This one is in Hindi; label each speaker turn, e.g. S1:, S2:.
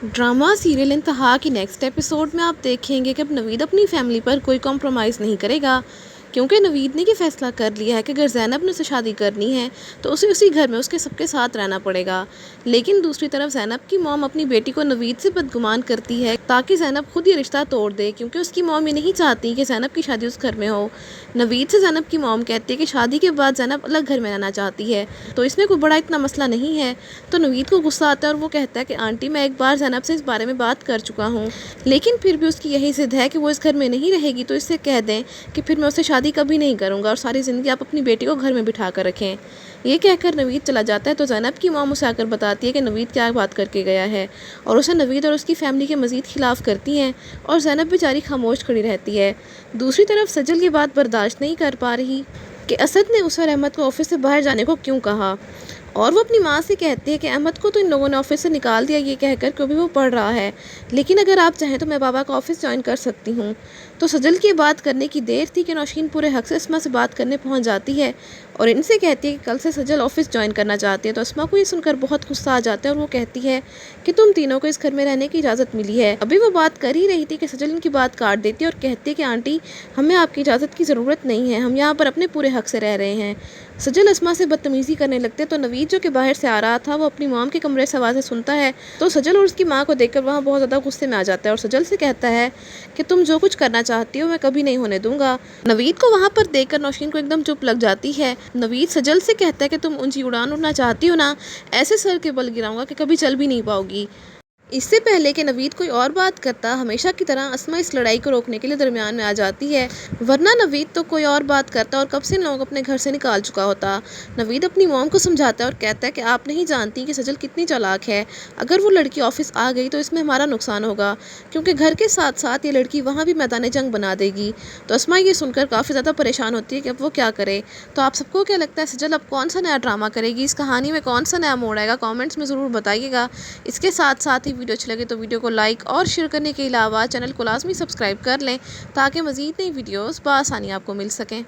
S1: ड्रामा सीरियल इंतहा की नेक्स्ट एपिसोड में आप देखेंगे कि अब नवीद अपनी फैमिली पर कोई कॉम्प्रोमाइज़ नहीं करेगा, क्योंकि नवीद ने ये फैसला कर लिया है कि अगर ज़ैनब ने उसे शादी करनी है तो उसे उसी घर में उसके सबके साथ रहना पड़ेगा। लेकिन दूसरी तरफ ज़ैनब की मॉम अपनी बेटी को नवीद से बदगुमान करती है ताकि ज़ैनब खुद ये रिश्ता तोड़ दे, क्योंकि उसकी मॉम ये नहीं चाहती कि ज़ैनब की शादी उस घर में हो। नवीद से ज़ैनब की मॉम कहती है कि शादी के बाद ज़ैनब अलग घर में रहना चाहती है, तो इसमें कोई बड़ा इतना मसला नहीं है। तो नवीद को गुस्सा आता है और वो कहता है कि आंटी, मैं एक बार ज़ैनब से इस बारे में बात कर चुका हूँ, लेकिन फिर भी उसकी यही ज़िद है कि वो इस घर में नहीं रहेगी, तो इससे कह दें कि फिर मैं उससे शादी कभी नहीं करूँगा और सारी ज़िंदगी आप अपनी बेटी को घर में बिठा कर रखें। ये कहकर नवीद चला जाता है तो ज़ैनब की मॉम उसे आकर बताती है कि नवीद क्या बात करके गया है, और उसे नवीद और उसकी फैमिली के मज़ीद खिलाफ़ करती हैं और ज़ैनब बेचारी खामोश खड़ी रहती है। दूसरी तरफ सजल ये बात बर्दाश्त नहीं कर पा रही कि असद ने उसे और अहमद को ऑफिस से बाहर जाने को क्यों कहा, और वो अपनी माँ से कहती है कि अहमद को तो इन लोगों ने ऑफिस से निकाल दिया ये कहकर कि अभी वो पढ़ रहा है, लेकिन अगर आप चाहें तो मैं बाबा का ऑफिस ज्वाइन कर सकती हूँ। तो सजल की बात करने की देर थी कि नौशीन पूरे हक से अस्मा से बात करने पहुँच जाती है और इनसे कहती है कि कल से सजल ऑफिस ज्वाइन करना चाहती है। तो अस्मा को ये सुनकर बहुत गुस्सा आ जाता है और वो कहती है कि तुम तीनों को इस घर में रहने की इजाज़त मिली है। अभी वो बात कर ही रही थी कि सजल इनकी बात काट देती है और कहती है कि आंटी, हमें आपकी इजाज़त की ज़रूरत नहीं है, हम यहाँ पर अपने पूरे हक से रह रहे हैं। सजल अस्मा से बदतमीज़ी करने लगते तो नवीद जो कि बाहर से आ रहा था वो अपनी मॉम के कमरे से आवाज़ें सुनता है, तो सजल और उसकी माँ को देखकर वहाँ बहुत ज़्यादा गुस्से में आ जाता है और सजल से कहता है कि तुम जो कुछ करना चाहती हो मैं कभी नहीं होने दूंगा। नवीद को वहाँ पर देखकर नौशीन को एकदम चुप लग जाती है। नवीद सजल से कहता है कि तुम ऊंची उड़ान उड़ना चाहती हो ना, ऐसे सर के बल गिराऊंगा कि कभी चल भी नहीं पाओगी। इससे पहले कि नवीद कोई और बात करता, हमेशा की तरह अस्मा इस लड़ाई को रोकने के लिए दरमियान में आ जाती है, वरना नवीद तो कोई और बात करता और कब से लोग अपने घर से निकाल चुका होता। नवीद अपनी मॉम को समझाता है और कहता है कि आप नहीं जानती कि सजल कितनी चालाक है, अगर वो लड़की ऑफिस आ गई तो इसमें हमारा नुकसान होगा, क्योंकि घर के साथ साथ ये लड़की वहाँ भी मैदान जंग बना देगी। तो अस्मा ये सुनकर काफ़ी ज़्यादा परेशान होती है कि अब वो क्या करे। तो आप सबको क्या लगता है सजल अब कौन सा नया ड्रामा करेगी, इस कहानी में कौन सा नया मोड़ आएगा, कॉमेंट्स में ज़रूर बताइएगा। इसके साथ साथ ही वीडियो अच्छी लगे तो वीडियो को लाइक और शेयर करने के अलावा चैनल को लाजमी सब्सक्राइब कर लें ताकि मज़ीद नई वीडियोस बआसानी आपको मिल सकें।